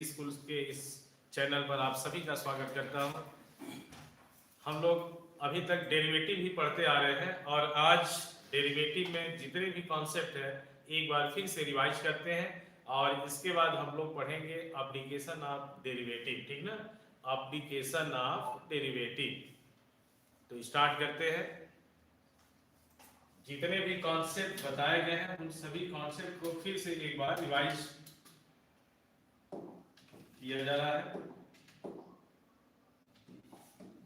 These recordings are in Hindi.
स्कूल के इस चैनल पर आप सभी का स्वागत करता हूं। हम लोग अभी तक डेरिवेटिव ही पढ़ते आ रहे हैं और आज डेरिवेटिव में जितने भी कॉन्सेप्ट है एक बार फिर से रिवाइज करते हैं और इसके बाद हम लोग पढ़ेंगे एप्लीकेशन ऑफ डेरिवेटिव। ठीक ना, एप्लीकेशन ऑफ डेरिवेटिव। तो स्टार्ट करते हैं। जितने भी कॉन्सेप्ट बताए गए हैं उन सभी कॉन्सेप्ट को फिर से एक बार रिवाइज किया जा रहा है।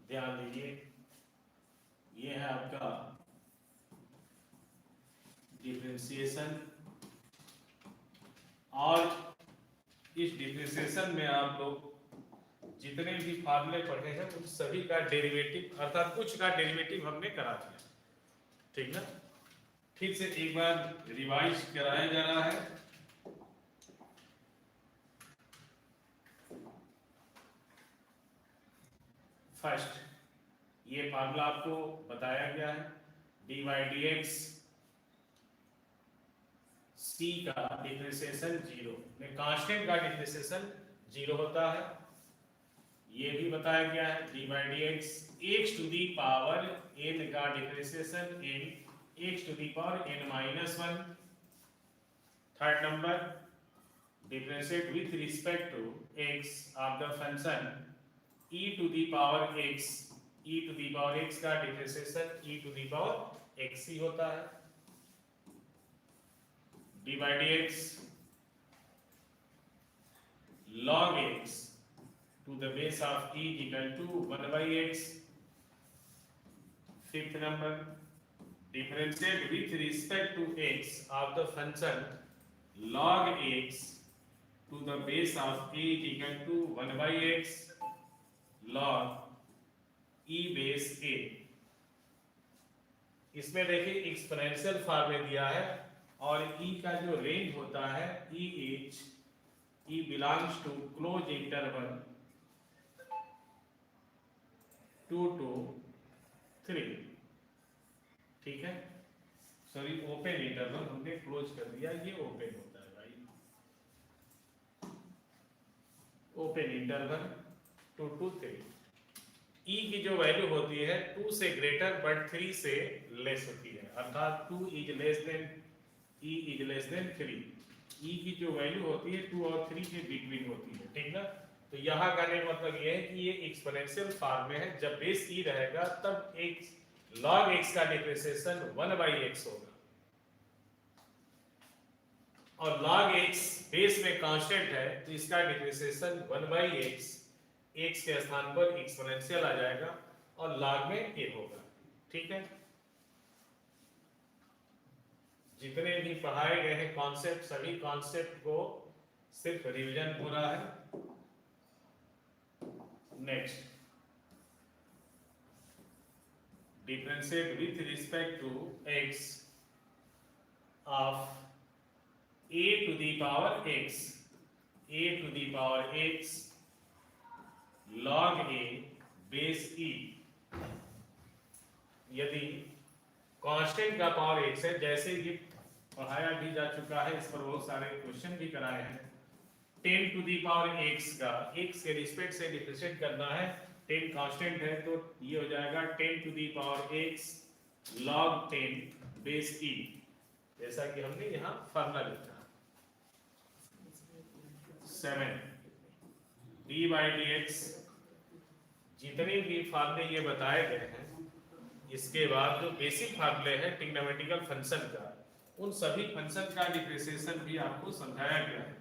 ध्यान दीजिए, ये है आपका डिफरेंशिएशन और इस डिफरेंशिएशन में आप लोग जितने भी फार्मूले पढ़े हैं उन सभी का डेरिवेटिव अर्थात कुछ का डेरिवेटिव हमने करा दिया। ठीक ना, फिर से एक बार रिवाइज कराया जा रहा है। फर्स्ट, ये फार्मूला आपको बताया गया है, d y d x c का डिफरेंशिएशन जीरो में कांस्टेंट का डिफरेंशिएशन जीरो होता है। ये भी बताया गया है d by d x x to the power n का differentiation n x to the power n minus one. Third number, differentiate with respect to x of the function e to the power x, e to the power x का differentiation e to the power x ही होता है। D by d x log x to the base of e equal to 1 by x. Fifth number, differentiate with respect to x of the function log x to the base of e equal to 1 by x log e base a। इसमें देखिए एक्सपोनेंशियल फॉर्म में दिया है और e का जो रेंज होता है e belongs to close interval 2 to 3। ठीक है, सॉरी ओपन इंटरवल हमने क्लोज कर दिया, ये ओपन होता है भाई, ओपन इंटरवल 2 to 3। e की जो वैल्यू होती है 2 से ग्रेटर बट 3 से लेस होती है, अर्थात 2 is less than e is less than 3। e की जो वैल्यू होती है 2 और 3 के बिटवीन होती है। ठीक ना, तो यहाँ कहने का मतलब ये है कि ये एक्सपोनेंशियल फॉर्म में है। जब बेस e रहेगा तब एक log x का डिफरेंशिएशन 1 by x होगा और log x बेस में कांस्टेंट है तो इसका डिफरेंशिएशन 1 by x, x के स्थान पर एक्सपोनेंशियल आ जाएगा और log में a होगा। ठीक है, जितने भी पढ़ाए गए हैं कॉन्सेप्ट सभी कॉन्सेप्ट को सिर्फ रिवीजन हो रहा है। Next, differentiate with respect to x of a to the power x, a to the power x log a base e। यदि कांस्टेंट का पावर x है, जैसे ये पढ़ाया भी जा चुका है, इस पर बहुत सारे क्वेश्चन भी कराए हैं। 10 टू दी पावर x का x के रिस्पेक्ट से डिफरेंशिएट करना है, 10 कांस्टेंट है तो ये हो जाएगा 10 to the power x log 10 base e, जैसा कि हमने यहाँ फार्मूला लिखा। 7, डी बाई डी एक्स जितने भी फार्मूले ये बताए गए हैं इसके बाद जो बेसिक फार्मूले हैं ट्रिग्नोमेट्रिकल फंक्शन का, उन सभी फंक्शन का डिफरेंशिएशन भी आपको समझाया गया है।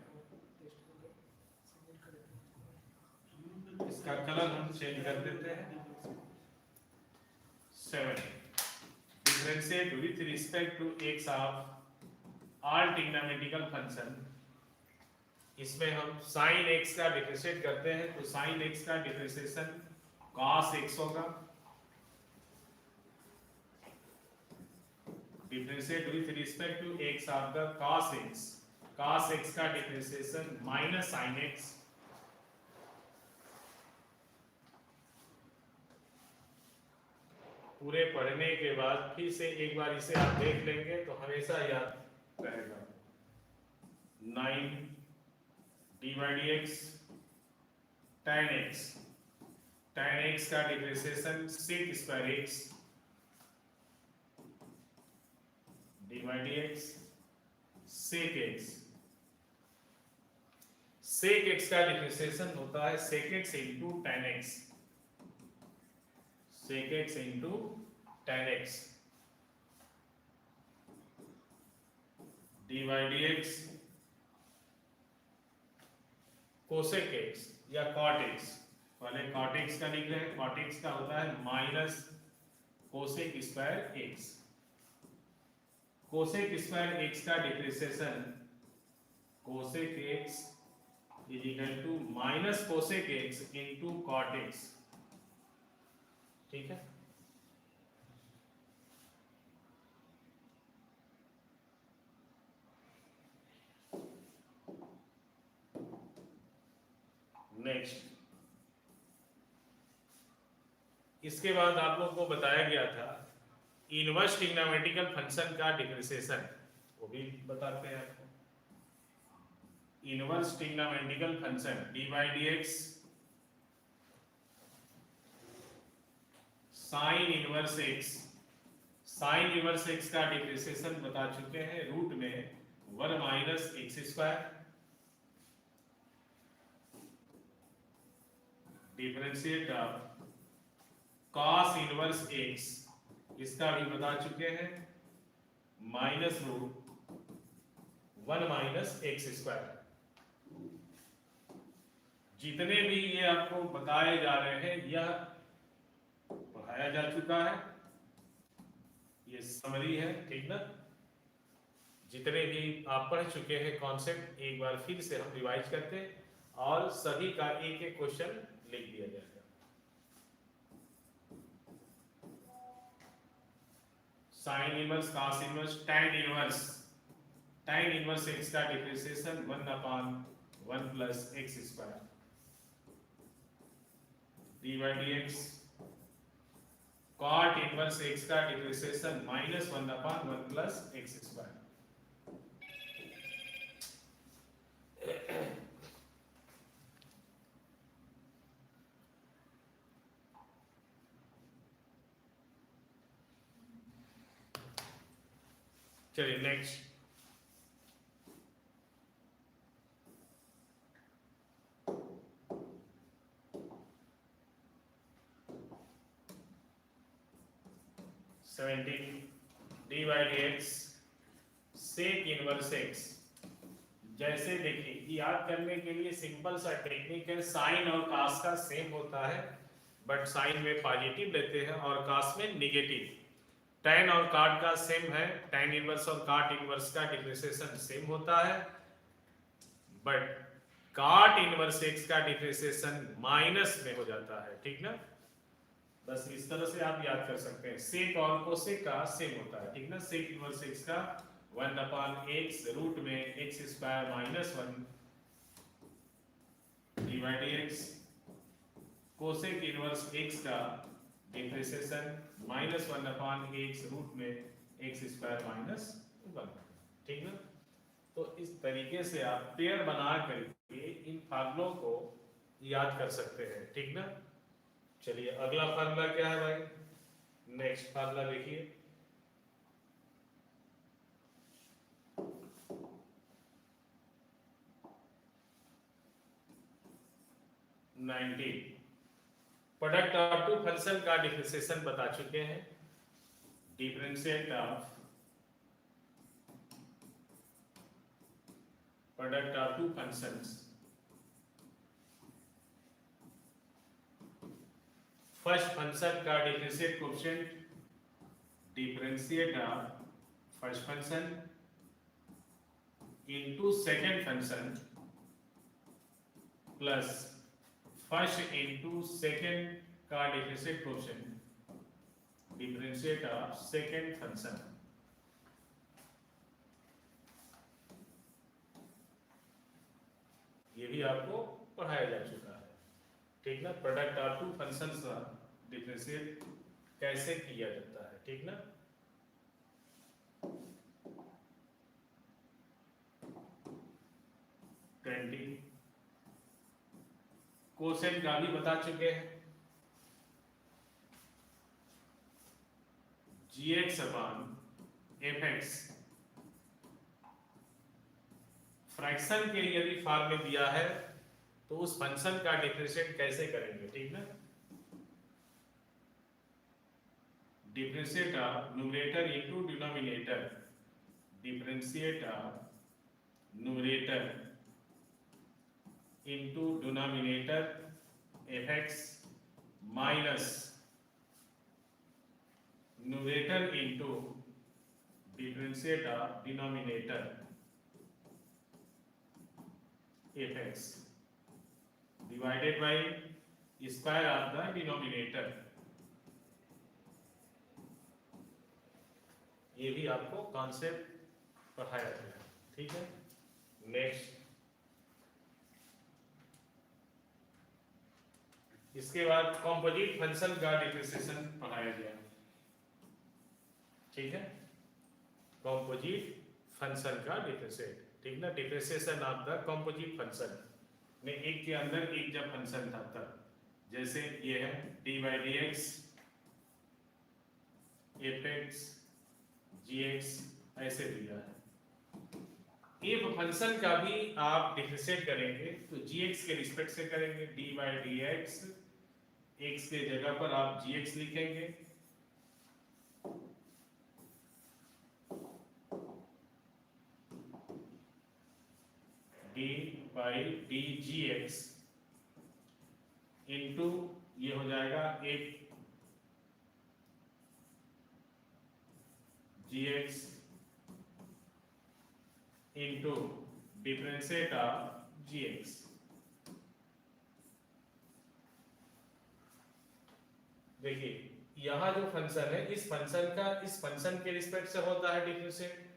इसका कलर हम चेंज कर देते हैं। 7, differentiate with respect to x of all trigonometrical function. इसमें हम sin x का डिफरेंशिएट करते हैं तो sin x का डिफरेंशिएशन cos x होगा। Differentiate with respect to x of the cos x, cos x का डिफरेंशिएशन माइनस sin x। पूरे पढ़ने के बाद फिर से एक बार इसे आप देख लेंगे तो हमेशा याद रहेगा। 9 D by d x tan x का differentiation sec square x dy dx sec x का डिफरेंशिएशन होता है sec x into tan x, sec x into tan x dy dx cosec x या cot x। पहले cot x का लिख रहे हैं, cot x का होता है minus cosec square x, cosec square x का differentiation cosec x is equal to minus cosec x into cot x। ठीक है, नेक्स्ट इसके बाद आप लोगों को बताया गया था इनवर्स ट्रिग्नोमेट्रिकल फंक्शन का डिफरेंशिएशन, वो भी बताते हैं आपको। Inverse trigonometrical function dy dx sine inverse x, sine inverse x का डिफरेंशिएशन बता चुके हैं रूट में 1 minus x square, differentiate of cos inverse x, इसका भी बता चुके हैं minus root 1 minus x square. जितने भी ये आपको बताए जा रहे हैं यह पढ़ाया जा चुका है, ये समरी है, ठीक ना। जितने भी आप पढ़ चुके हैं कॉन्सेप्ट एक बार फिर से हम रिवाइज करते हैं और सभी का एक एक क्वेश्चन लिख दिया जाएगा। Sine inverse, cos inverse, tan inverse x का differentiation 1/1 plus x square dy dx, cot inverse x का डिफरेंशिएशन -1/1 प्लस एक्स स्क्वायर। चलिए next, dy dx sec inverse x। जैसे देखिए याद करने के लिए सिंपल सा टेक्निक है, साइन और कास का सेम होता है बट साइन में पॉजिटिव लेते हैं और कास में निगेटिव। tan और काट का सेम है, tan इनवर्स और काट इनवर्स का डिफरेंशिएशन सेम होता है बट काट इनवर्स x का डिफरेंशिएशन माइनस में हो जाता है, ठीक ना। बस इस तरह से आप याद कर सकते हैं, सेक और कोसेक का सेम होता है, ठीक ना। सेक इनवर्स x का 1/x रूट में x square minus 1 dy dx, cosec inverse x का डिफरेंशिएशन -1/x रूट में x स्क्वायर माइनस 1, ठीक ना। तो इस तरीके से आप पेयर बना करके इन फार्मूलों को याद कर सकते हैं, ठीक ना। चलिए अगला फार्मूला क्या है भाई, नेक्स्ट फार्मूला देखिए। प्रोडक्ट ऑफ टू फंक्शन का डिफरेंशिएशन बता चुके हैं, differentiate of product of two functions. First function का differentiate coefficient, differentiate of first function into second function plus first into second का differentiate coefficient, differentiate of second function. ये भी आपको पढ़ाया जा चुका है, ठीक ना। प्रोडक्ट ऑफ टू फंक्शंस का डिफरेंशिएट कैसे किया जाता है, ठीक ना। कोसेंट का भी बता चुके हैं, gx अपान fx। फ्रैक्शन के यदि फॉर्म में दिया है तो उस फंक्शन का डिफरेंशिएट कैसे करेंगे, ठीक ना। Differentiate of numerator into denominator, differentiate of numerator into denominator fx minus numerator into differentiate of denominator fx divided by square of the denominator. ये भी आपको कॉन्सेप्ट पढ़ाया गया, ठीक है। नेक्स्ट, इसके बाद कॉम्पोजिट फंक्शन का डिफरेंशिएशन पढ़ाया गया, ठीक है। कॉम्पोजिट फंक्शन का डिफरेंशिएट, ठीक ना। Differentiation of the composite function में एक के अंदर एक जब फंक्शन था तब, जैसे ये है d by d x f x g x, ऐसे दिया है। इफ फंक्शन का भी आप डिफरेंशिएट करेंगे तो जी एक्स के रिस्पेक्ट से करेंगे, d by d x, x के जगह पर आप जी एक्स लिखेंगे, d by d g x into ये हो जाएगा एक g x into differentiate of g x. देखिए यहाँ जो फंक्शन है, इस फंक्शन का इस फंक्शन के रिस्पेक्ट से होता है डिफरेंशिएट,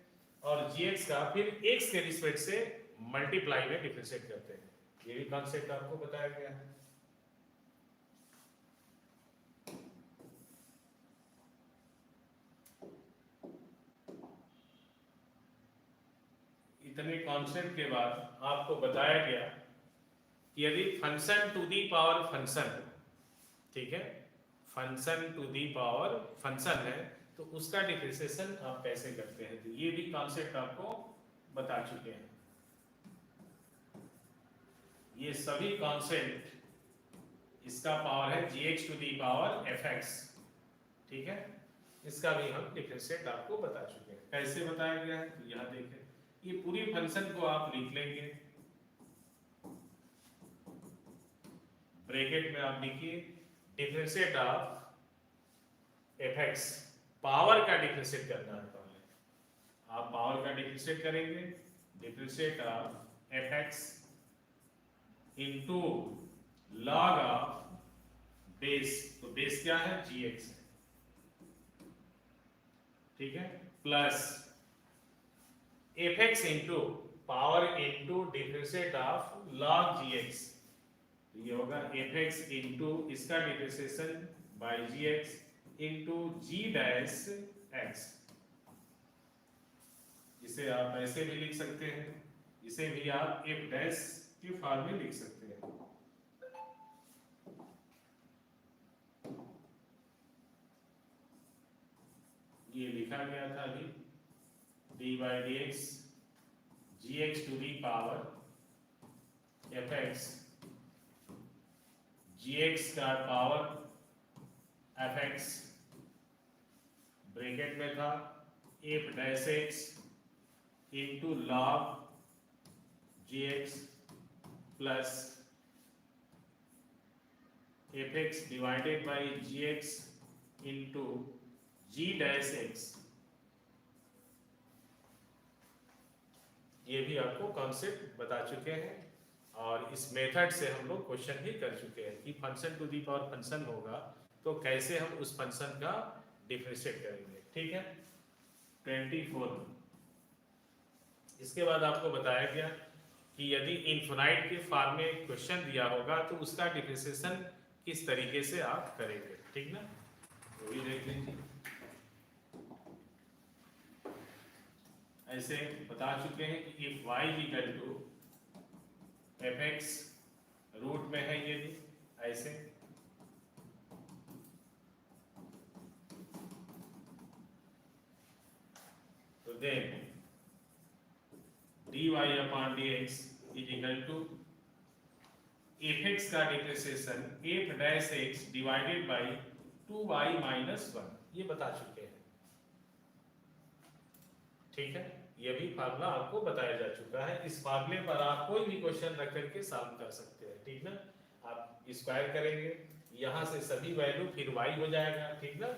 और जी एक्स का फिर एक्स के रिस्पेक्ट से मल्टीप्लाई में डिफरेंशिएट करते हैं। ये भी कॉन्सेप्ट आपको बताया गया है। इतने कॉन्सेप्ट के बाद आपको बताया गया कि यदि function to the power function, ठीक है, function to the power function है तो उसका डिफरेंशिएशन आप कैसे करते हैं, तो ये भी कॉन्सेप्ट आपको बता चुके हैं। ये सभी कॉन्सेप्ट, इसका पावर है gx to the power fx, ठीक है। इसका भी हम डिफरेंशिएट आपको बता चुके हैं, कैसे बताया गया है। तो यहाँ देखें, ये पूरी फंक्शन को आप लिख लेंगे, ब्रैकेट में आप लिखिए डिफरेंशिएट ऑफ fx, पावर का डिफरेंशिएट करना है पहले, आप पावर का डिफरेंशिएट करेंगे, differentiate of fx into log of base, तो बेस क्या है gx है, ठीक है, plus fx into power into differentiate of log gx, तो ये होगा fx इंटू इसका differentiation by gx into g dash x। इसे आप ऐसे भी लिख सकते हैं, इसे भी आप f डैश के फॉर्म में लिख सकते हैं। ये लिखा गया था अभी, d by d x g x to the power f x, g x का पावर एफ एक्स, ब्रैकेट में था f dash x into log g x plus f x divided by g x into g dash x. ये भी आपको कॉन्सेप्ट बता चुके हैं, और इस मेथड से हम लोग क्वेश्चन भी कर चुके हैं कि function to the power function होगा तो कैसे हम उस फंक्शन का डिफरेंशिएट करेंगे, ठीक है। 24 इसके बाद आपको बताया गया कि यदि इनफिनाइट के फॉर्म में क्वेश्चन दिया होगा तो उसका डिफरेंशिएशन किस तरीके से आप करेंगे, ठीक ना, वो भी देख लीजिए। ऐसे बता चुके हैं कि if y equal to f x root में है ये भी ऐसे, तो then dy upon dx is equal to fx का differentiation f dash x divided by 2y minus 1, ये बता चुके हैं। ठीक है, ये भी फार्मूला आपको बताया जा चुका है। इस फार्मूले पर आप कोई भी क्वेश्चन रख करके सॉल्व कर सकते हैं। ठीक ना, आप स्क्वायर करेंगे, यहाँ से सभी वैल्यू फिर y हो जाएगा। ठीक ना,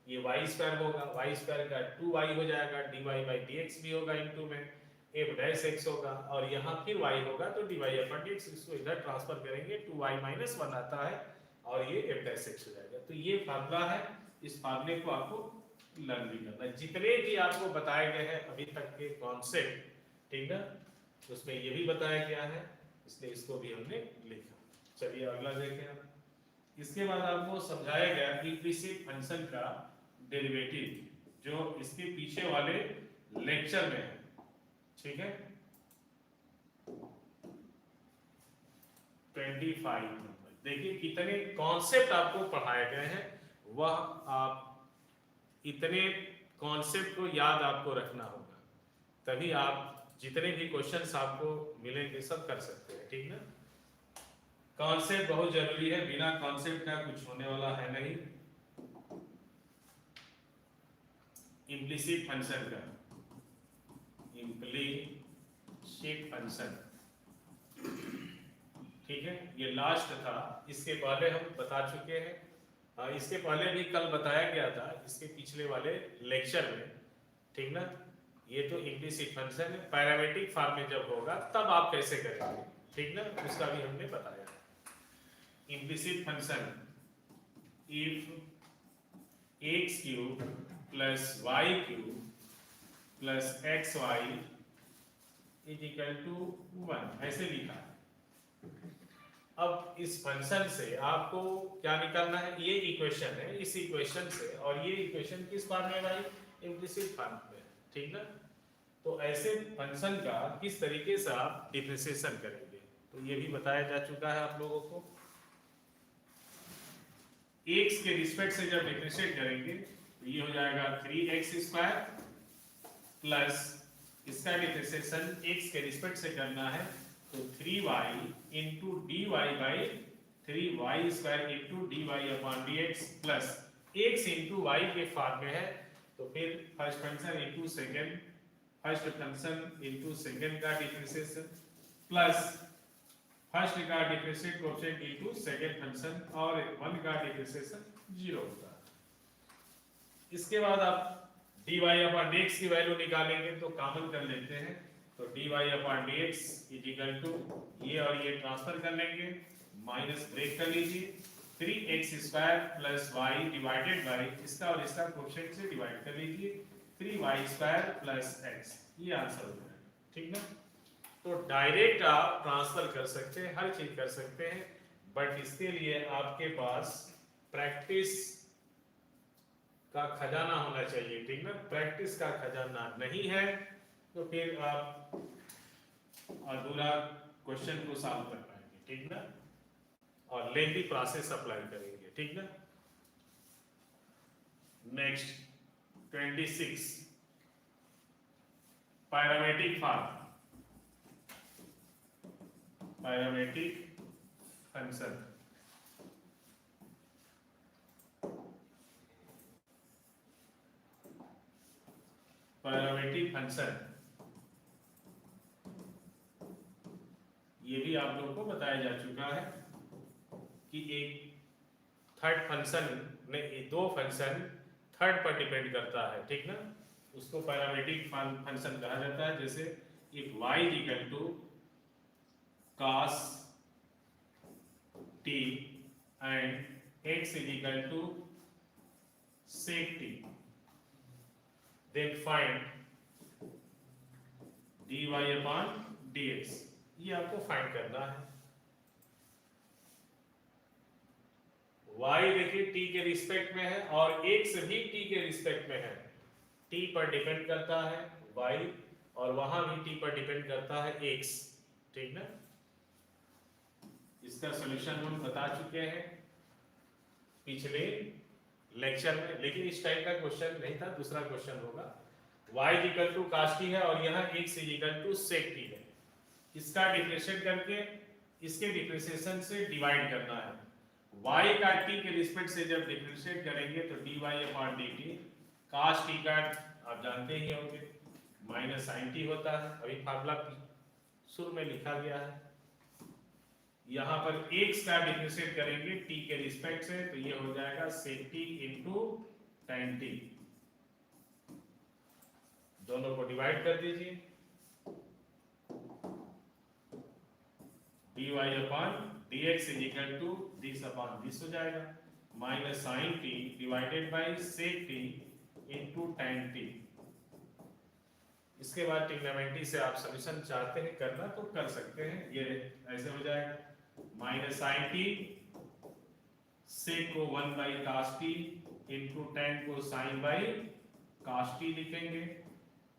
ये y स्क्वायर होगा, y स्क्वायर का 2y हो जाएगा, dy बाई dx भी होगा इनटू में f डैश x होगा, और यहाँ फिर y होगा तो dy अपॉन dx, इसको इधर ट्रांसफर करेंगे 2y माइनस 1 आता है और ये f डैश x हो जाएगा। तो ये फार्मूला है, इस फार्मूले को आपको लर्न भी करना है। जितने भी आपको बताए गए हैं अभी तक के कॉन्सेप्ट, ठीक है, उसमें ये भी बताया गया है, इसलिए इसको भी हमने लिखा। चलिए अगला देखें हम। इसके बाद आपको समझाया गया इम्प्लिसिट फंक्शन का डेरिवेटिव, जो इसके पीछे वाले लेक्चर में है। ठीक है, 25 नंबर देखिए कितने कॉन्सेप्ट आपको पढ़ाए गए हैं, वह आप इतने कॉन्सेप्ट को याद आपको रखना होगा, तभी आप जितने भी क्वेश्चंस आपको मिलेंगे सब कर सकते हैं। ठीक ना, कॉन्सेप्ट बहुत जरूरी है, बिना कॉन्सेप्ट का कुछ होने वाला है नहीं। इम्प्लिसिट फंक्शन का, इम्प्लिसिट फंक्शन, ठीक है, ये लास्ट था। इसके पहले हम बता चुके हैं, इसके पहले भी कल बताया गया था इसके पिछले वाले लेक्चर में। ठीक ना, ये तो इम्प्लिसिट फंक्शन है, पैरामीट्रिक फॉर्म में जब होगा तब आप कैसे करेंगे। ठीक ना, उसका भी हमने बताया। Implicit function if x cube plus y cube plus x y is equal to 1, ऐसे लिखा। अब इस फंक्शन से आपको क्या निकालना है, ये इक्वेशन है, इस इक्वेशन से, और ये इक्वेशन किस फॉर्म में भाई, इम्प्लिसिट फॉर्म में। ठीक ना, तो ऐसे फंक्शन का किस तरीके से आप डिफरेंशिएशन करेंगे, तो ये भी बताया जा चुका है आप लोगों को। x के रिस्पेक्ट से जब डिफरेंशिएट करेंगे तो ये हो जाएगा 3x स्क्वायर प्लस इसका डिफरेंशिएशन x के रिस्पेक्ट से करना है तो 3y into d y by 3y square into d y upon d x plus x into y के फॉर्म में है, तो फिर first function into second, first function into second का डिफरेंशिएशन प्लस फर्स्ट का differentiate coefficient into second function, और 1 का डिफरेंशिएशन 0 होता है। इसके बाद आप dy अपॉन dx की वैल्यू निकालेंगे तो कॉमन कर लेते हैं, तो dy upon dx is equal to ये और ये ट्रांसफर कर लेंगे, माइनस ब्रेक कर लीजिए 3x square plus y divided by इसका और इसका कोएफिशिएंट से डिवाइड कर लीजिए 3y स्क्वायर प्लस x, ये आंसर हो जाएगा। ठीक ना, तो डायरेक्ट आप ट्रांसफर कर सकते हैं, हर चीज कर सकते हैं, बट इसके लिए आपके पास प्रैक्टिस का खजाना होना चाहिए। ठीक ना, प्रैक्टिस का खजाना नहीं है तो फिर आप अधूरा क्वेश्चन को सॉल्व कर पाएंगे। ठीक ना, और लेंथी प्रोसेस अप्लाई करेंगे। ठीक ना, next 26 parametric form, parametric function. Parametric function ये भी आप लोगों को बताया जा चुका है कि एक थर्ड फंक्शन में दो फंक्शन थर्ड पर डिपेंड करता है। ठीक ना, उसको पैरामीट्रिक फंक्शन कहा जाता है। जैसे if y equal to cos t and x is equal to sec t, then find dy upon dx, ये आपको फाइंड करना है। y देखिए t के रिस्पेक्ट में है और x भी t के रिस्पेक्ट में है, t पर डिपेंड करता है y और वहां भी t पर डिपेंड करता है x। ठीक ना, इसका इसका सॉल्यूशन हम बता चुके हैं पिछले लेक्चर में, लेकिन इस टाइप का क्वेश्चन नहीं था, दूसरा क्वेश्चन होगा। y equal to cos t है और यहाँ x equal to sec t है। इसका डिफरेंशिएट करके इसके डिफरेंशिएशन से डिवाइड करना है। y का t के रिस्पेक्ट से जब डिफरेंशिएट करेंगे तो dy upon dt, cos t का आप जानते ही होंगे माइनस sin t होता है, अभी फार्मूला शुरू में लिखा गया है। यहाँ पर x का डिफरेंशिएट करेंगे t के रिस्पेक्ट से तो ये हो जाएगा sec t into tan t, दोनों को डिवाइड कर दीजिए, dy upon dx is equal to this upon this हो जाएगा, minus sin t divided by sec t into tan t। इसके बाद ट्रिग्नोमेट्री से आप सॉल्यूशन चाहते हैं करना तो कर सकते हैं, ये ऐसे हो जाएगा माइनस sin t sec को 1 by cos t into tan को sin बाई cos t लिखेंगे।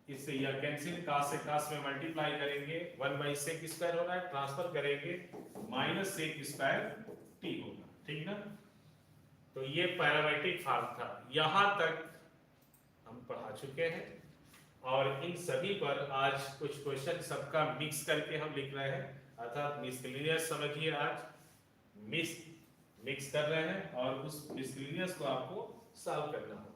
इससे यह कैंसिल, cos से cos में मल्टीप्लाई करेंगे, 1 बाई sec स्क्वायर हो रहा है, ट्रांसफर करेंगे माइनस sec स्क्वायर t होगा, ठीक ना। तो ये पैरामेट्रिक फॉर्म था, यहाँ तक हम पढ़ा चुके हैं और इन सभी पर आज कुछ क्वेश्चन सबका मिक्स करके हम लिख रहे हैं, अर्थात मिसलिनियस समझिए, आज मिक्स कर रहे हैं और उस मिसलिनियस को आपको सॉल्व करना होगा।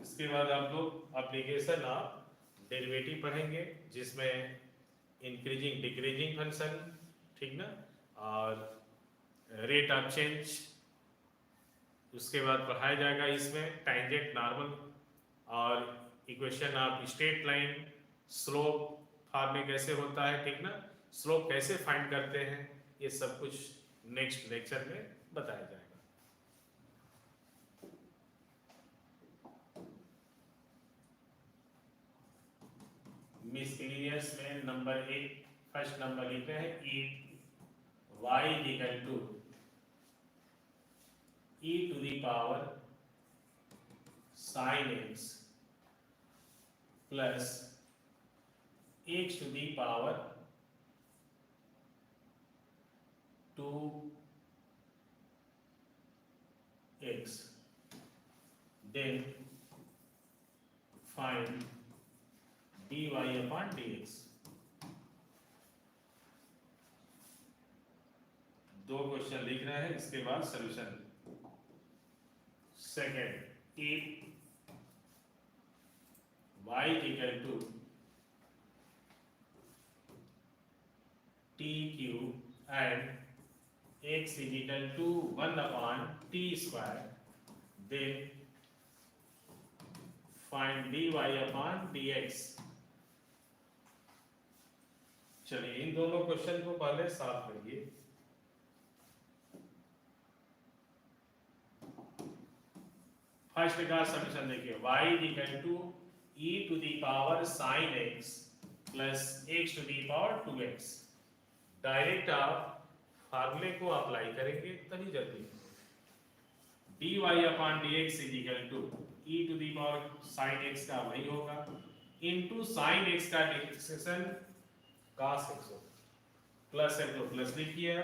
इसके बाद आप लोग एप्लीकेशन ऑफ डेरिवेटिव पढ़ेंगे, जिसमें इंक्रीजिंग डिक्रीजिंग फंक्शन, ठीक ना, और रेट ऑफ चेंज। उसके बाद पढ़ाया जाएगा इसमें टैंजेंट, नॉर्मल और equation of straight line, slope form में कैसे होता है, ठीक ना, स्लोप कैसे फाइंड करते हैं, ये सब कुछ नेक्स्ट लेक्चर में बताया जाएगा। मिसलिनियस में नंबर 1 फर्स्ट नंबर लिखते हैं y equal to e to the power sin x plus x to the power 2x, then find dy upon dx। दो क्वेश्चन लिख रहे हैं, इसके बाद solution. Second, if y equal to t cube and x equal to 1 upon t square, then find dy upon dx। चलिए इन दोनों क्वेश्चन को पहले सॉल्व करिए। फर्स्ट का सॉल्यूशन देखिए, y equal to e to the power sin x plus x to the power 2x। Direct आप फार्मूले को अप्लाई करेंगे तभी जल्दी। dy upon dx is equal to e to the power sin x का वही होगा इनटू sin x का डिफरेंशिएशन cos x होगा, प्लस है तो प्लस लिखिए,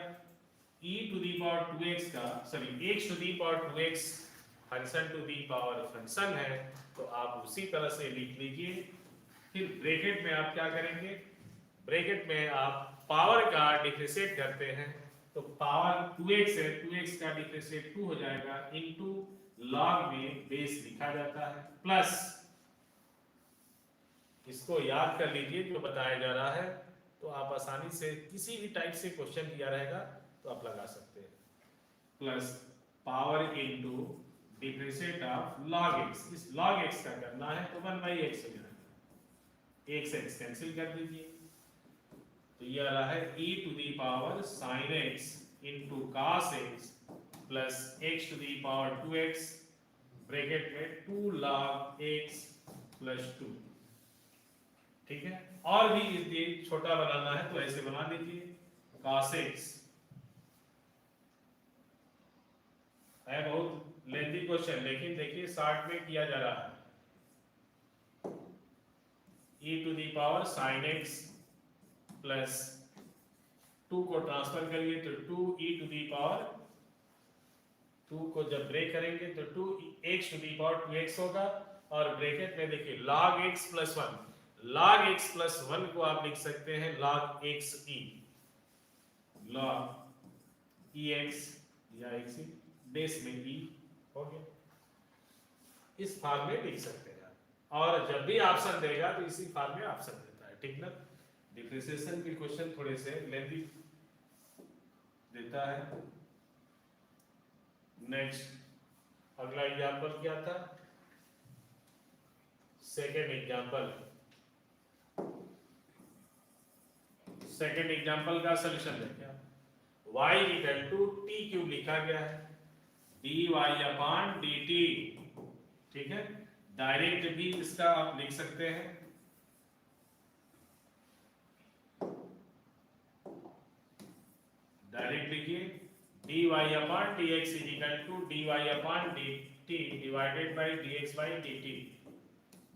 e to the power 2x का sorry x to the power 2x function to the power function है, तो आप उसी तरह से लिख लीजिए। फिर ब्रैकेट में आप क्या करेंगे, ब्रैकेट में आप पावर का डिफरेंशिएट करते हैं तो पावर 2x है, 2x का डिफरेंशिएट 2 हो जाएगा इनटू लॉग में बेस लिखा जाता है, प्लस इसको याद कर लीजिए जो बताया जा रहा है, तो आप आसानी से किसी भी टाइप से क्वेश्चन दिया रहेगा तो आप लगा सकते हैं, plus power into differentiate of log x। इस log x का करना है तो 1 बाई x हो जाएगा, x x कैंसिल कर दीजिए, तो ये आ रहा है e to the power sin x into cos x plus x to the power 2x, bracket में 2 log x प्लस 2, ठीक है। और भी यदि छोटा बनाना है तो ऐसे बना लीजिए, cos x है बहुत लेंथी क्वेश्चन, लेकिन देखिए शॉर्ट में किया जा रहा है। e to the power sine x plus 2 को ट्रांसफर करिए तो 2e टू दी पावर 2 को जब ब्रेक करेंगे तो 2x to the power 2x होगा, और ब्रैकेट में देखिए log x plus 1, log x plus 1 को आप लिख सकते हैं log x e, log ex या x बेस में e हो गया। इस फॉर्म में लिख सकते हैं, और जब भी ऑप्शन देगा तो इसी फॉर्म में ऑप्शन देता है, ठीक ना। डिफरेंशिएशन के क्वेश्चन थोड़े से लेंथी देता है। नेक्स्ट अगला एग्जांपल क्या था, सेकेंड एग्जांपल का सॉल्यूशन देखिए। y equal to t cube लिखा गया है, dy अपॉन dt, ठीक है। डायरेक्ट भी इसका आप लिख सकते हैं, डायरेक्ट लिखिए dy upon dx is equal to dy upon dt divided by dx by dt।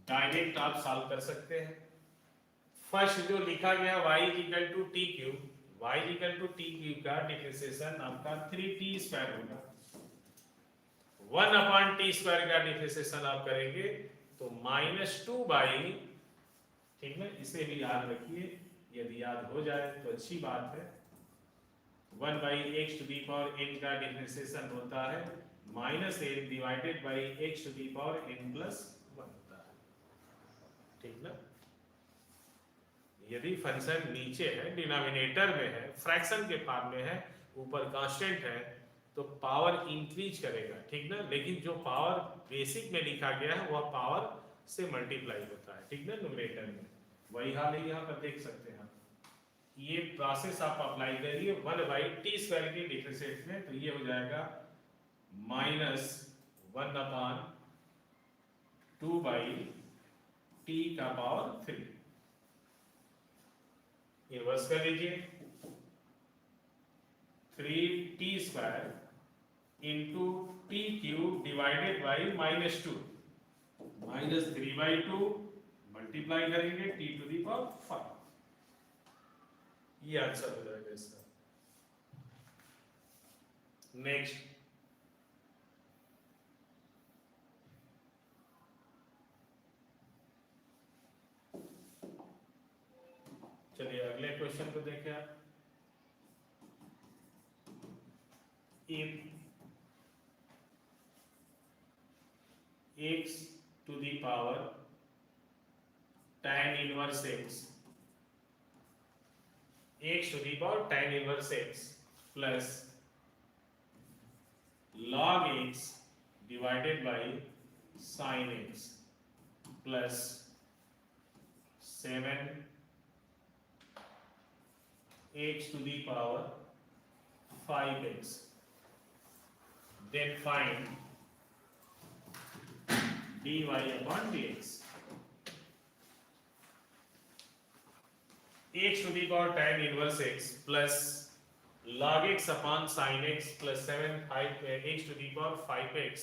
Direct आप सॉल्व कर सकते हैं। फर्स्ट जो लिखा गया y is equal to t cube, y is equal to t cube का डिफरेंशिएशन आपका 3t स्क्वायर होगा। 1 अपॉन टी स्क्वायर का डिफरेंशिएशन आप करेंगे तो -2 बाई, ठीक है, इसे भी याद रखिए, यदि याद हो जाए तो अच्छी बात है। 1 by x to the power n का डिफरेंशिएशन होता है -1 divided by x to the power n plus 1 होता है, ठीक ना। यदि फंक्शन नीचे है, डिनोमिनेटर में है, फ्रैक्शन के फॉर्म में है, ऊपर कांस्टेंट है, तो पावर इंक्रीज करेगा, ठीक ना। लेकिन जो पावर बेसिक में लिखा गया है वह पावर से मल्टीप्लाई होता है, ठीक ना, न्यूमरेटर में। वही हाल है यहाँ पर, देख सकते हैं। ये प्रोसेस आप अप्लाई करिए 1 बाई टी स्क्वायर के डिफरेंशिएट में, तो ये हो जाएगा -1 अपॉन 2 बाई टी का पावर 3। इनवर्स कर लीजिए, 3t square into T cube divided by -2, -3/2 multiply करेंगे t टू दी पावर 5। ये आंसर हो जाएगा इसका। नेक्स्ट चलिए अगले क्वेश्चन को देखें आप। if x to the power tan inverse x to the power tan inverse x plus log x divided by sin x plus 7 x to the power 5x, then find dy upon dx। x to the power tan inverse x plus log x upon sin x plus 7 x to the power 5x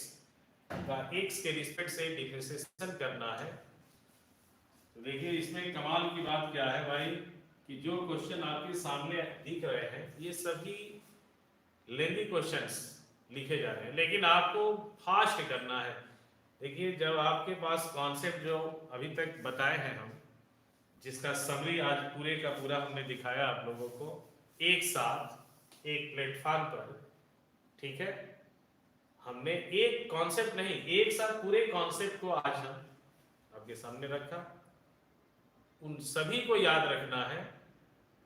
का x के रिस्पेक्ट से डिफरेंशिएशन करना है। तो देखिए इसमें कमाल की बात क्या है भाई, कि जो क्वेश्चन आपके सामने दिख रहे हैं ये सभी लेंथी क्वेश्चंस लिखे जा रहे हैं, लेकिन आपको फास्ट करना है। देखिए जब आपके पास कॉन्सेप्ट जो अभी तक बताए हैं हम, जिसका समरी आज पूरे का पूरा हमने दिखाया आप लोगों को एक साथ एक प्लेटफॉर्म पर, ठीक है। हमने एक कॉन्सेप्ट नहीं, एक साथ पूरे कॉन्सेप्ट को आज हम आपके सामने रखा। उन सभी को याद रखना है,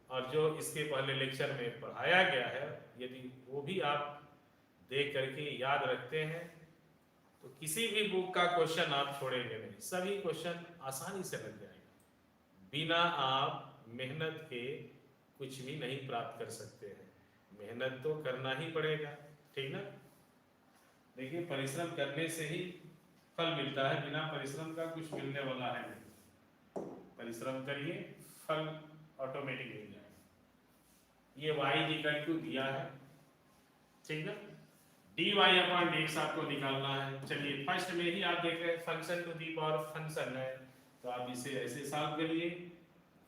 और जो इसके पहले लेक्चर में पढ़ाया गया है यदि वो भी आप देख करके याद रखते हैं तो किसी भी बुक का क्वेश्चन आप छोड़ेंगे नहीं, सभी क्वेश्चन आसानी से लग जाएगा। बिना आप मेहनत के कुछ भी नहीं प्राप्त कर सकते हैं, मेहनत तो करना ही पड़ेगा, ठीक ना। देखिए परिश्रम करने से ही फल मिलता है, बिना परिश्रम का कुछ मिलने वाला है नहीं। परिश्रम करिए, फल ऑटोमेटिक मिल जाएगा। ये y इक्वल टू दिया है, ठीक ना। dy अपॉन dx आपको निकालना है। चलिए फर्स्ट में ही आप देख रहे हैं function to the power function है, तो आप इसे ऐसे सॉल्व करिए,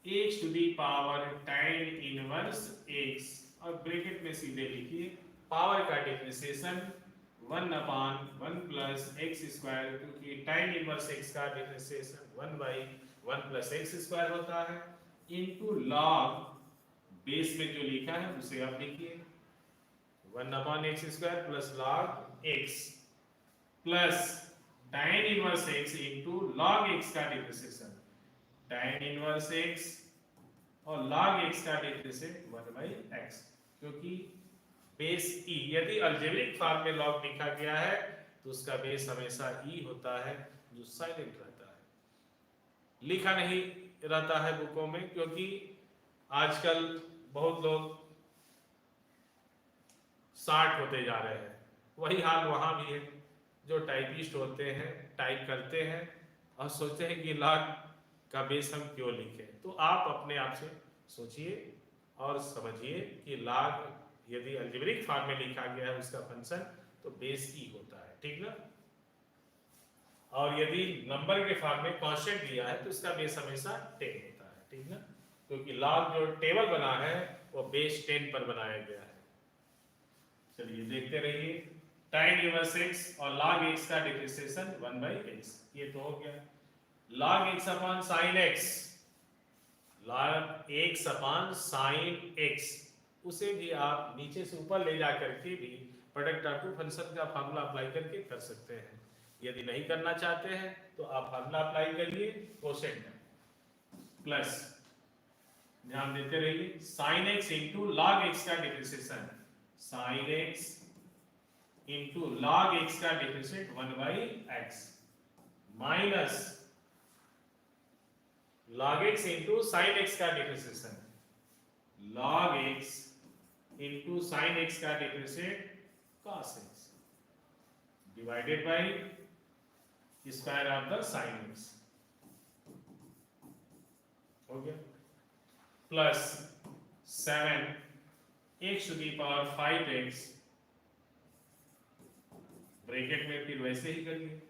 x to the power tan inverse x, और ब्रैकेट में सीधे लिखिए पावर का differentiation 1 upon 1 plus x square, क्योंकि tan इनवर्स x का differentiation 1 by 1 plus x square होता है, इनटू log बेस में जो लिखा है उसे आप लिखिए 1 upon x square plus log x plus tan inverse x into log x का डिफरेंशिएशन tan इनवर्स x और log x का डिफरेंशिएशन 1 बाई x, क्योंकि बेस e यदि अलजेब्रिक फॉर्म में log लिखा गया है तो उसका बेस हमेशा e होता है जो साइलेंट रहता है, लिखा नहीं रहता है बुकों में, क्योंकि आजकल बहुत लोग शार्ट होते जा रहे हैं। वही हाल वहां भी है, जो टाइपिस्ट होते हैं टाइप करते हैं और सोचते हैं कि log का बेस हम क्यों लिखें। तो आप अपने आप से सोचिए और समझिए कि log यदि अलजेब्रिक फॉर्म में लिखा गया है उसका फंक्शन तो बेस ई होता है, ठीक ना। और यदि नंबर के फॉर्म में कांस्टेंट दिया है तो उसका बेस हमेशा 10 होता है, ठीक ना, क्योंकि log जो टेबल बना है वो बेस 10 पर बनाया गया है। चलिए देखते रहिए, tan इनवर्स x और log x का डिफरेंशिएशन 1 बाई x, ये तो हो गया। log x upon sin x, log x upon sin x, उसे भी आप नीचे से ऊपर ले जा करके भी प्रोडक्ट ऑफ टू फंक्शन का फार्मूला अप्लाई करके कर सकते हैं। यदि नहीं करना चाहते हैं तो आप फार्मूला अप्लाई करिए कोसेंट प्लस, ध्यान देते रहिए, sin x into log x का differentiation sin x into log x का differentiate 1 by x minus log x into sin x का differentiation log x into sin x का differentiate cos x divided by square of the sin x, हो गया, plus 7 x to the power 5x, bracket में फिर वैसे ही करिए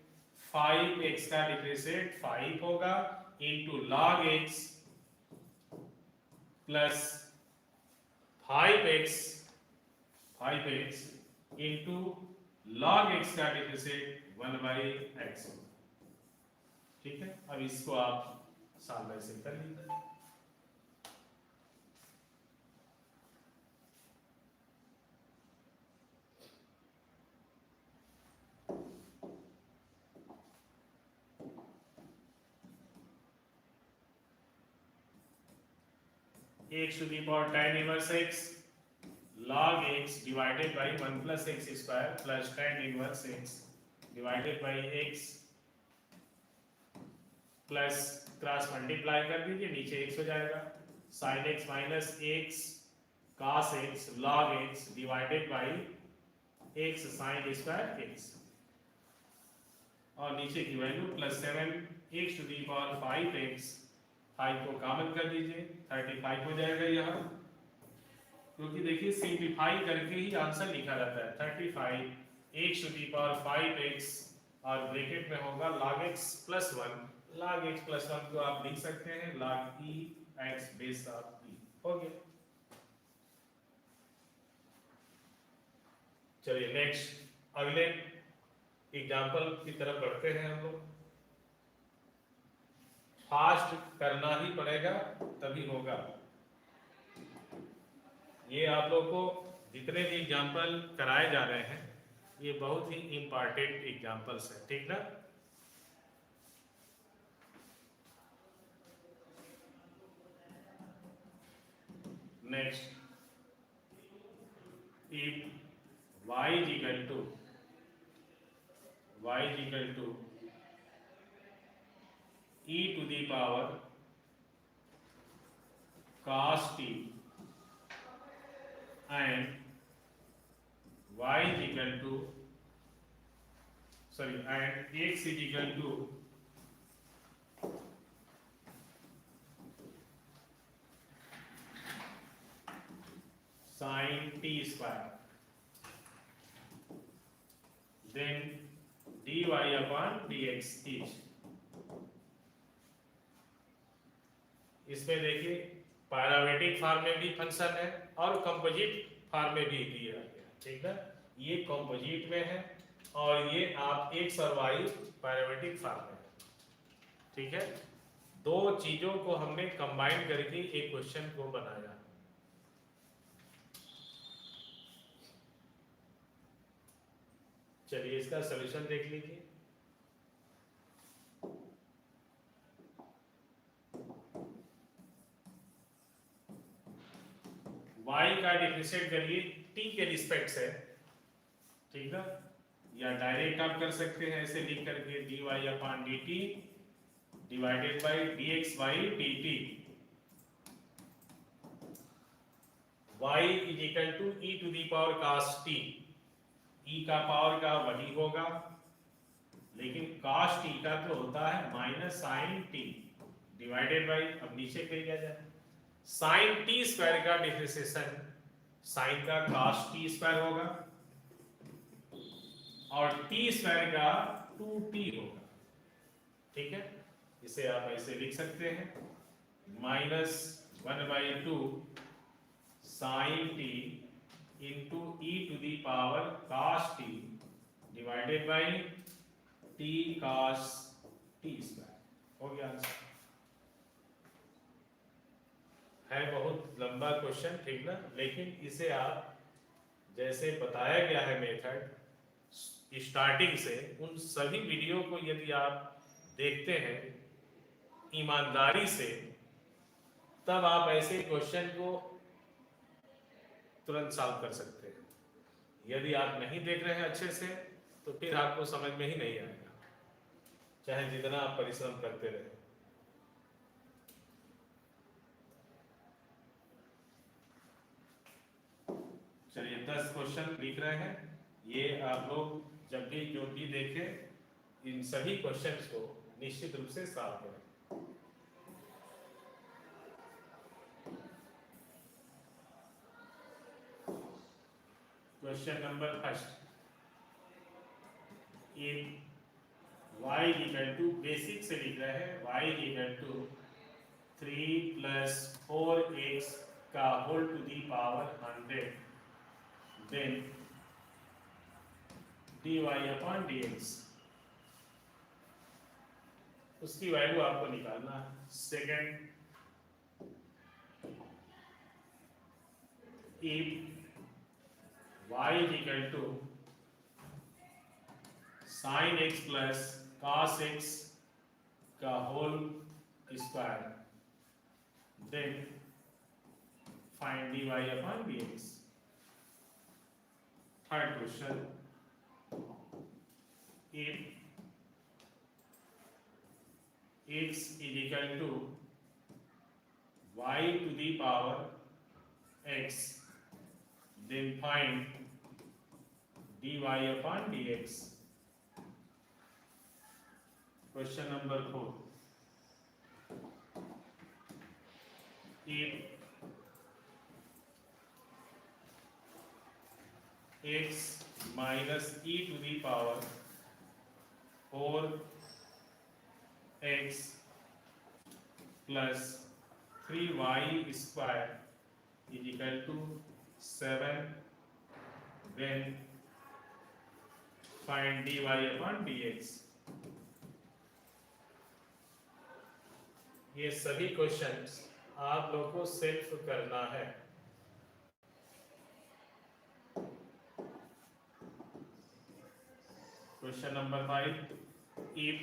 5x का डिफरेंशिएट 5 होगा into log x plus 5x into log x का डिफरेंशिएट 1 बाई x, ठीक है। अब इसको आप साल बाय से कर लीजिए। x to the power tan inverse x log x divided by 1 plus x square plus tan inverse x divided by x plus cross multiply कर दीजिए, नीचे x हो जाएगा, sin x minus x cos x log x divided by x sin square x, और नीचे की value plus 7 x to the power 5x, 5 को कॉमन कर दीजिए 35 हो जाएगा यहाँ, क्योंकि देखिए सिंप्लीफाई करके ही आंसर लिखा जाता है 35 x to the power 5x, और ब्रैकेट में होगा log x plus 1, log x plus 1 को आप लिख सकते हैं log e x base of e, हो गया। चलिए नेक्स्ट अगले एग्जांपल की तरफ बढ़ते हैं हम लोग। फास्ट करना ही पड़ेगा तभी होगा। ये आप लोगों को जितने भी एग्जांपल कराए जा रहे हैं ये बहुत ही इंपॉर्टेंट एग्जांपल्स हैं, ठीक ना। Next, if y is equal to e to the power cos t and y is equal to and x is equal to sin t square, then dy upon dx is. इसमें देखिए पैरामीट्रिक फॉर्म में भी फंक्शन है और कंपोजिट फॉर्म में भी दिया गया, ठीक है। ये कंपोजिट में है और ये आप एक्स और वाई पैरामीट्रिक फॉर्म में है, ठीक है। दो चीजों को हमने कंबाइन करके एक क्वेश्चन को बनाया। चलिए इसका सॉल्यूशन देख लीजिए। y का डिफरेंशिएट करिए t के रिस्पेक्ट से, ठीक है, या डायरेक्ट आप कर सकते हैं ऐसे लिख करके dy upon dt divided by dx by dt। y is equal to e to the power cos t। e का पावर का वही होगा, लेकिन cos t का तो होता है minus sine t divided by, अब नीचे कर दिया जाए साइन टी स्क्वायर का डिफरेंशिएशन साइन का cos टी स्क्वायर होगा और टी स्क्वायर का 2t होगा, ठीक है। इसे आप ऐसे लिख सकते हैं minus 1/2 sine t into e to the power cos t divided by t cos t square. हो गया आंसर। है बहुत लंबा क्वेश्चन, ठीक ना, लेकिन इसे आप जैसे बताया गया है मेथड स्टार्टिंग से, उन सभी वीडियो को यदि आप देखते हैं ईमानदारी से, तब आप ऐसे क्वेश्चन को तुरंत सॉल्व कर सकते हैं। यदि आप नहीं देख रहे हैं अच्छे से तो फिर आपको समझ में ही नहीं आएगा, चाहे जितना आप परिश्रम करते रहे। चलिए 10 क्वेश्चन लिख रहे हैं, ये आप लोग जब भी जो भी देखें इन सभी क्वेश्चंस को निश्चित रूप से सॉल्व करें। Question number first, y equal to, basic से लिख रहे हैं, y equal to 3 plus 4x का whole to the power 100 then dy upon dx, उसकी वैल्यू आपको निकालना है। Second, if y is equal to sin x plus cos x का whole square then find dy upon dx। Third question, if x is equal to y to the power x, then find dy upon dx। Question number 4, if x minus e to the power 4x plus 3y square is equal to 7, then find dy upon dx। ये सभी क्वेश्चंस आप लोगों को सेल्फ करना है। Question number 5, if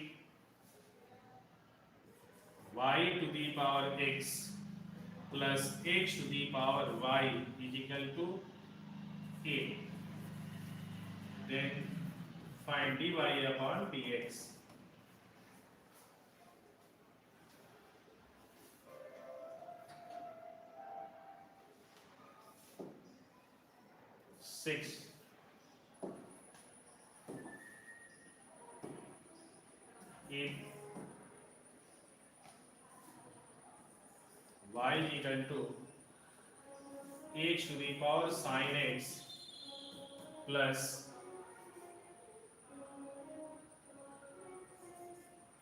y to the power x plus x to the power y is equal to a, then find dy upon dx। Six, if y is equal to x to the power sin x plus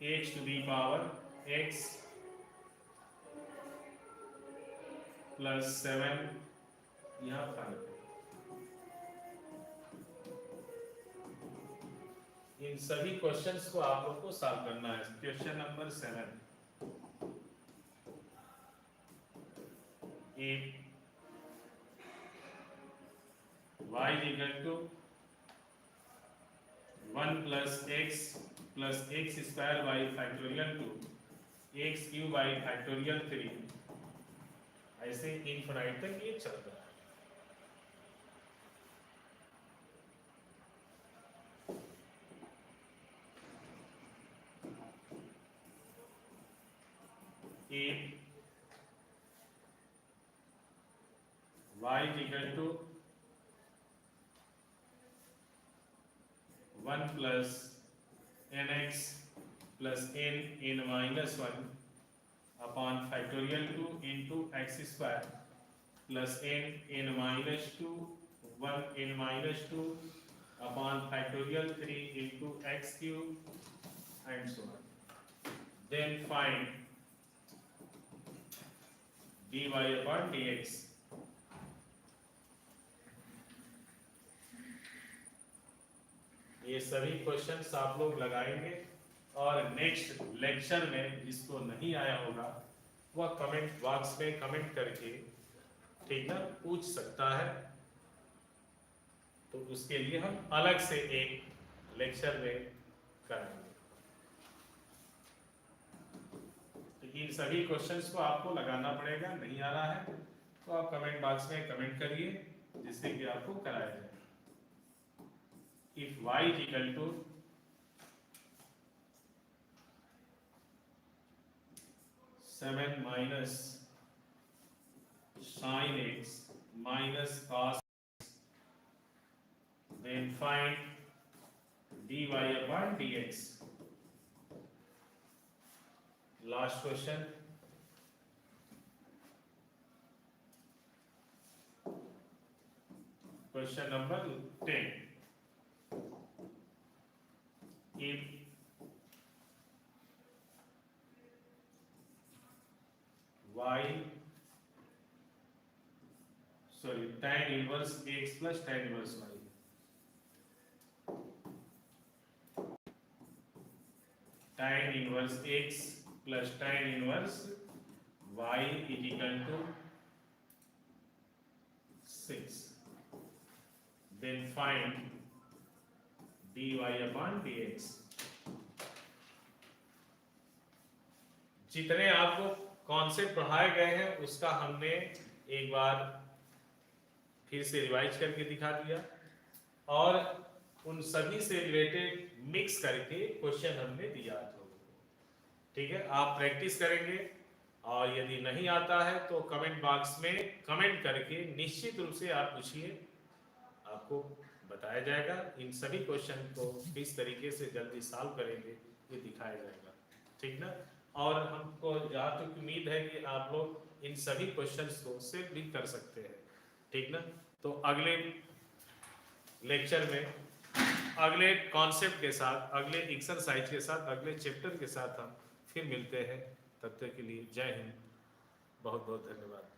x to the power x plus 7 यहाँ 5। इन सभी क्वेश्चंस को आप लोग को सॉल्व करना है। Question number 7, if y is equal to 1 plus x square by factorial 2 x cube by factorial 3, ऐसे इनफिनाइट तक ये चलता है। if y is equal to 1 plus nx plus n minus 1 upon factorial 2 into x square plus n minus 2 1 n minus 2 upon factorial 3 into x cube and so on. Then find dy upon dx. ये सभी क्वेश्चंस आप लोग लगाएंगे और नेक्स्ट लेक्चर में जिसको नहीं आया होगा वह कमेंट बॉक्स में कमेंट करके ठीक ना पूछ सकता है, तो उसके लिए हम अलग से एक लेक्चर में करेंगे। तो इन सभी क्वेश्चंस को आपको लगाना पड़ेगा। नहीं आ रहा है तो आप कमेंट बॉक्स में कमेंट करिए जिससे कि आपको कराया जाए। If y is equal to 7 minus sin x minus cos x, then find dy upon dx. Last question. Question number 10. If tan inverse x plus tan inverse y, tan inverse x plus tan inverse y is equal to 6, then find dy upon dx. जितने आपको कॉन्सेप्ट पढ़ाए गए हैं उसका हमने एक बार फिर से रिवाइज करके दिखा दिया और उन सभी से रिलेटेड मिक्स करके क्वेश्चन हमने दिया था। ठीक है, आप प्रैक्टिस करेंगे और यदि नहीं आता है तो कमेंट बॉक्स में कमेंट करके निश्चित रूप से आप पूछिए, आपको बताया जाएगा। इन सभी क्वेश्चन को किस तरीके से जल्दी सॉल्व करेंगे ये दिखाया जाएगा। ठीक ना, और हमको जहाँ तक उम्मीद है कि आप लोग इन सभी क्वेश्चंस को सेव भी कर सकते हैं। ठीक ना, तो अगले लेक्चर में अगले कॉन्सेप्ट के साथ, अगले एक्सरसाइज के साथ, अगले चैप्टर के साथ हम फिर मिलते हैं। तब तक के लिए जय हिंद, बहुत बहुत धन्यवाद।